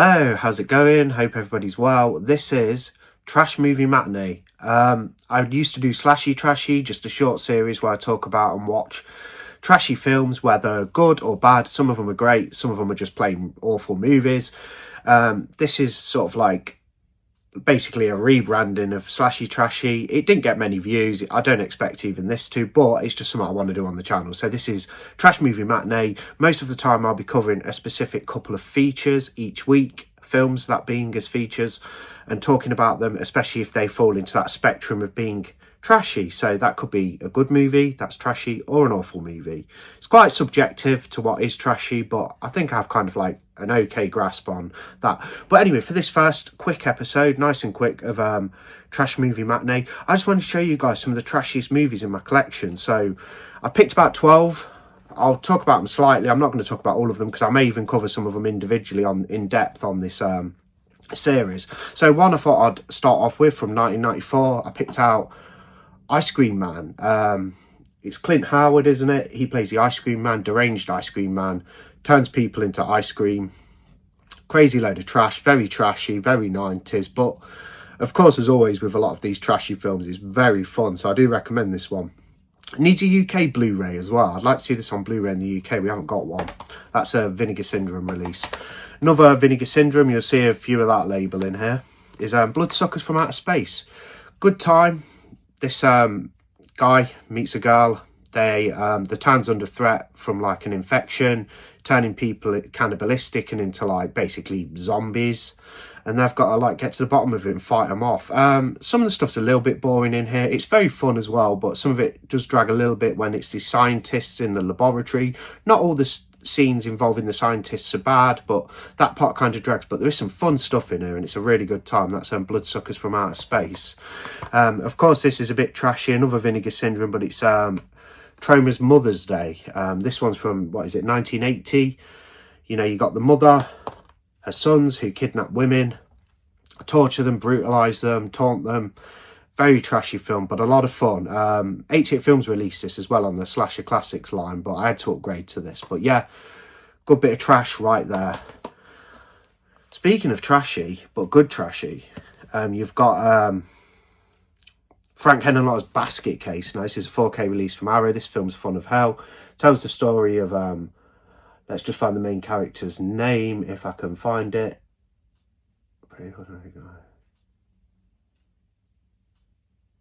Hello, how's it going? Hope everybody's well. This is Trash Movie Matinee. I used to do Slashy Trashy, just a short series where I talk about and watch trashy films, whether good or bad. Some of them are great, some of them are just plain awful movies. This is sort of like basically a rebranding of Slashy Trashy. It didn't get many views. I don't expect even this to, but it's just something I want to do on the channel. So this is Trash Movie Matinee. Most of the time I'll be covering a specific couple of features each week, films that being as features, and talking about them, especially if they fall into that spectrum of being trashy. So that could be a good movie that's trashy or an awful movie. It's quite subjective to what is trashy, but I think I have kind of like an okay grasp on that. But anyway, for this first quick episode, nice and quick, of Trash Movie Matinee, I just wanted to show you guys some of the trashiest movies in my collection. So I picked about 12. I'll talk about them slightly. I'm not going to talk about all of them because I may even cover some of them individually in depth on this series. So one I thought I'd start off with from 1994. I picked out Ice Cream Man. It's Clint Howard, isn't it? He plays the ice cream man, deranged ice cream man, turns people into ice cream. Crazy load of trash, very trashy, very 90s. But of course, as always with a lot of these trashy films, it's very fun. So I do recommend this one. It needs a UK Blu-ray as well. I'd like to see this on Blu-ray in the UK. We haven't got one. That's a Vinegar Syndrome release. Another Vinegar Syndrome, you'll see a few of that label in here, is Bloodsuckers from Outer Space. Good time. This guy meets a girl. The town's under threat from like an infection, turning people cannibalistic and into like basically zombies, and they've got to like get to the bottom of it and fight them off. Some of the stuff's a little bit boring in here. It's very fun as well, but some of it does drag a little bit when it's the scientists in the laboratory. Not all the scenes involving the scientists are bad, but that part kind of drags. But there is some fun stuff in here and it's a really good time. That's Bloodsuckers from Outer Space. Of course, this is a bit trashy, another Vinegar Syndrome, but it's Troma's Mother's Day. This one's from, what is it, 1980. You know, you got the mother, her sons who kidnap women, torture them, brutalise them, taunt them. Very trashy film, but a lot of fun. 88 Films released this as well on the Slasher Classics line, but I had to upgrade to this. But yeah, good bit of trash right there. Speaking of trashy, but good trashy, you've got Frank Henenlot's Basket Case. Now, this is a 4K release from Arrow. This film's fun of hell. Tells the story of, let's just find the main character's name, if I can find it.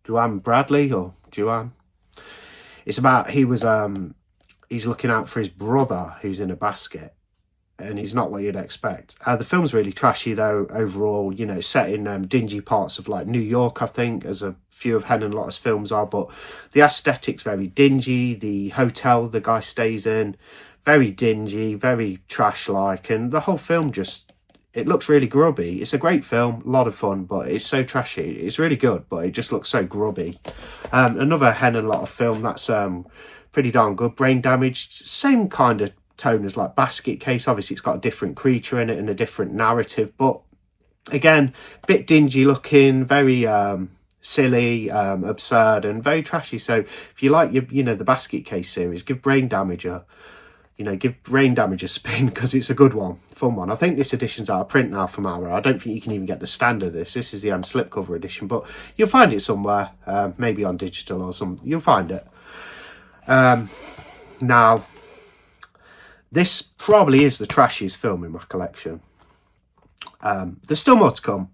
Joanne Bradley, or Joanne. It's about, he's looking out for his brother who's in a basket, and he's not what you'd expect. The film's really trashy though, overall, you know, set in dingy parts of like New York, I think, as a few of Henenlot's films are, but the aesthetic's very dingy. The hotel the guy stays in, very dingy, very trash-like, and the whole film just, it looks really grubby. It's a great film, a lot of fun, but it's so trashy. It's really good, but it just looks so grubby. Another Henenlot film that's pretty darn good, Brain Damage, same kind of tone as like Basket Case. Obviously it's got a different creature in it and a different narrative, but again, bit dingy looking, very silly, absurd, and very trashy. So if you like your, you know, the Basket Case series, give Brain Damage a spin, because it's a good one, fun one. I think this edition's out of print now from Arrow. I don't think you can even get the standard of this. This is the slipcover edition, but you'll find it somewhere, maybe on digital or something. You'll find it. Now, this probably is the trashiest film in my collection. There's still more to come.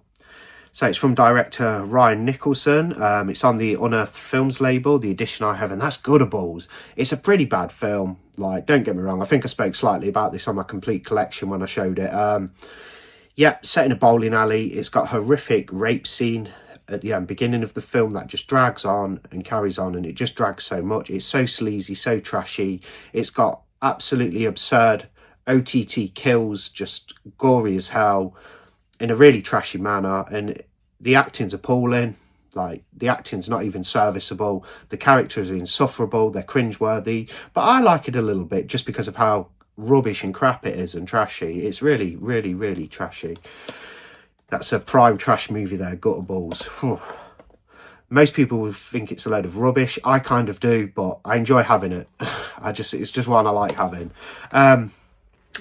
So it's from director Ryan Nicholson. It's on the Unearthed Films label, the edition I have, and that's Goodables. It's a pretty bad film. Like, don't get me wrong, I think I spoke slightly about this on my complete collection when I showed it. Yeah, set in a bowling alley. It's got a horrific rape scene at the beginning of the film that just drags on and carries on, and it just drags so much. It's so sleazy, so trashy. It's got absolutely absurd OTT kills, just gory as hell, in a really trashy manner, and the acting's appalling. Like, the acting's not even serviceable. The characters are insufferable. They're cringeworthy. But I like it a little bit just because of how rubbish and crap it is and trashy. It's really, really, really trashy. That's a prime trash movie there, Goodables. Most people would think it's a load of rubbish. I kind of do, but I enjoy having it. It's just one I like having.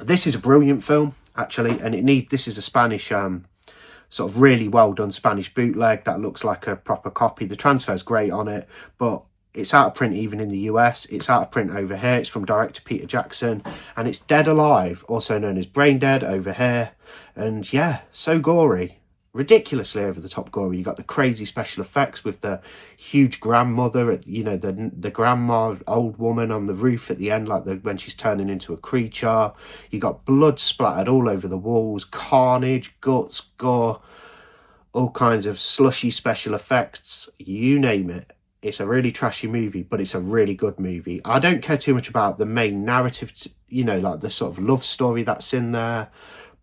This is a brilliant film. actually, and this is a Spanish sort of really well done Spanish bootleg that looks like a proper copy. The transfer's great on it, but it's out of print even in the US. It's out of print over here. It's from director Peter Jackson, and it's Dead Alive, also known as Brain Dead over here. And yeah, so gory, ridiculously over the top gory. You got the crazy special effects with the huge grandmother, you know, the grandma, old woman on the roof at the end, like when she's turning into a creature. You got blood splattered all over the walls, carnage, guts, gore, all kinds of slushy special effects, you name it. It's a really trashy movie, but it's a really good movie. I don't care too much about the main narrative, you know, like the sort of love story that's in there,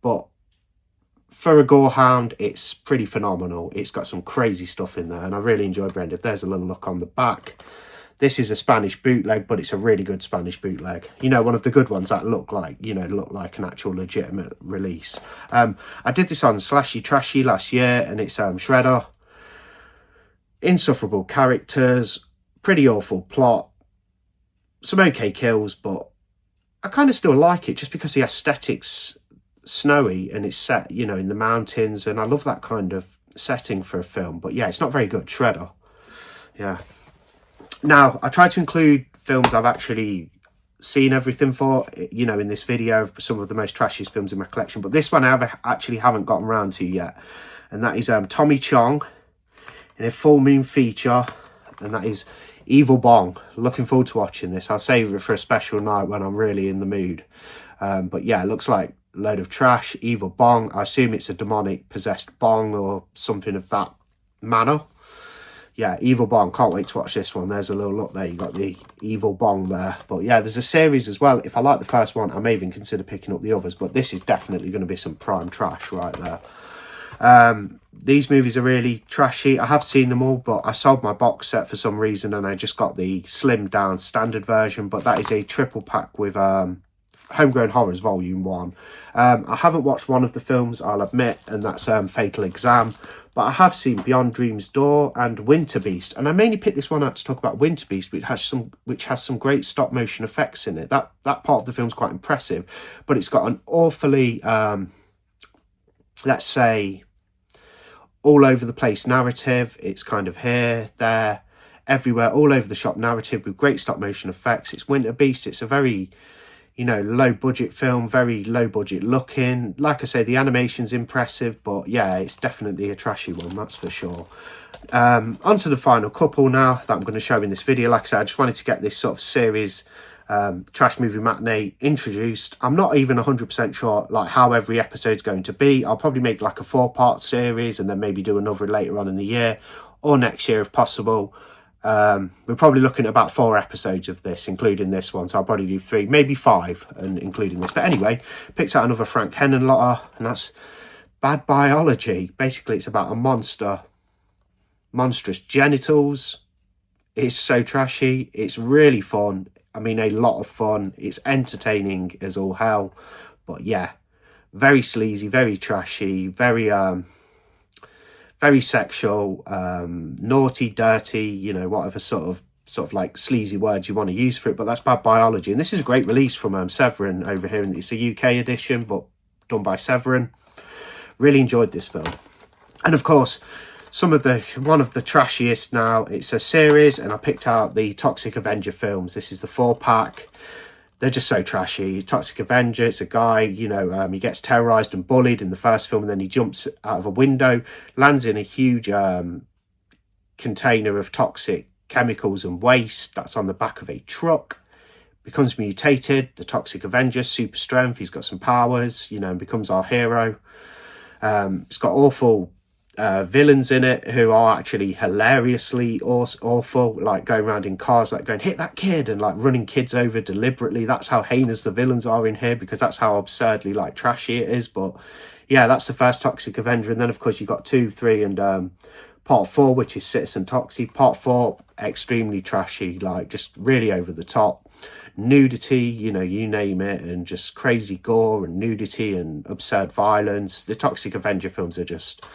but for a gorehound, it's pretty phenomenal. It's got some crazy stuff in there, and I really enjoy Brain Dead. There's a little look on the back. This is a Spanish bootleg, but it's a really good Spanish bootleg. You know, one of the good ones that look like an actual legitimate release. I did this on Trashy last year, and it's Shredder. Insufferable characters, pretty awful plot, some okay kills, but I kind of still like it just because the aesthetics snowy and it's set, you know, in the mountains, and I love that kind of setting for a film. But yeah, it's not very good. Shredder. Yeah. Now, I try to include films I've actually seen everything for, you know, in this video, some of the most trashiest films in my collection, but this one I actually haven't gotten around to yet, and that is Tommy Chong in a full moon feature, and that is Evil Bong. Looking forward to watching this. I'll save it for a special night when I'm really in the mood. But yeah, it looks like a load of trash. Evil Bong. I assume it's a demonic possessed bong or something of that manner. Yeah, Evil Bong. Can't wait to watch this one. There's a little look there. You got the Evil Bong there. But yeah, there's a series as well. If I like the first one, I may even consider picking up the others. But this is definitely going to be some prime trash right there. These movies are really trashy. I have seen them all, but I sold my box set for some reason and I just got the slimmed down standard version. But that is a triple pack with Homegrown Horrors Volume 1. I haven't watched one of the films, I'll admit, and that's Fatal Exam. But I have seen Beyond Dream's Door and Winter Beast, and I mainly picked this one out to talk about Winter Beast, which has some great stop motion effects in it. That part of the film's quite impressive, but it's got an awfully let's say all over the place narrative. It's kind of here, there, everywhere, all over the shop narrative with great stop motion effects. It's Winter Beast. It's a very, you know, low budget film, very low budget looking. Like I say, the animation's impressive, but yeah, it's definitely a trashy one, that's for sure. On to the final couple now that I'm going to show in this video. Like I said, I just wanted to get this sort of series, Trash Movie Matinee, introduced. I'm not even 100% sure like how every episode's going to be. I'll probably make like a 4-part series and then maybe do another later on in the year or next year if possible. We're probably looking at about 4 episodes of this, including this one, so I'll probably do 3, maybe 5, and including this. But anyway, picked out another Frank Henenlotter, and that's Bad Biology. Basically, it's about a monstrous genitals. It's so trashy. It's really fun. I mean, a lot of fun. It's entertaining as all hell. But yeah, very sleazy, very trashy, very sexual, naughty, dirty, you know, whatever sort of like sleazy words you want to use for it. But that's Bad Biology, and this is a great release from Severin over here, and it's a UK edition, but done by Severin. Really enjoyed this film, and of course, one of the trashiest now. It's a series, and I picked out the Toxic Avenger films. This is the 4-pack. They're just so trashy. Toxic Avenger, it's a guy, you know, he gets terrorized and bullied in the first film, and then he jumps out of a window, lands in a huge container of toxic chemicals and waste that's on the back of a truck, becomes mutated, the Toxic Avenger, super strength, he's got some powers, you know, and becomes our hero. It's got awful villains in it who are actually hilariously awful, like going around in cars like going hit that kid and like running kids over deliberately. That's how heinous the villains are in here, because that's how absurdly like trashy it is. But yeah, that's the first Toxic Avenger, and then of course you've got 2, 3 and part 4, which is Citizen Toxic. Part 4, extremely trashy, like just really over the top, nudity, you know, you name it, and just crazy gore and nudity and absurd violence. The Toxic Avenger films are just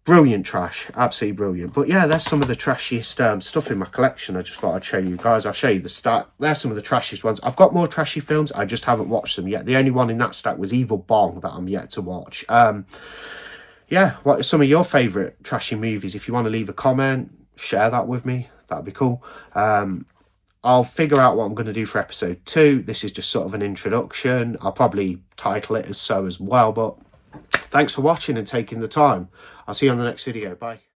brilliant trash, absolutely brilliant. But yeah, there's some of the trashiest stuff in my collection. I just thought I'd show you guys. I'll show you the stack. There's some of the trashiest ones. I've got more trashy films, I just haven't watched them yet. The only one in that stack was Evil Bong that I'm yet to watch. Yeah, what are some of your favourite trashy movies? If you want to leave a comment, share that with me, that'd be cool. I'll figure out what I'm going to do for episode 2. This is just sort of an introduction. I'll probably title it as so as well, but thanks for watching and taking the time. I'll see you on the next video. Bye.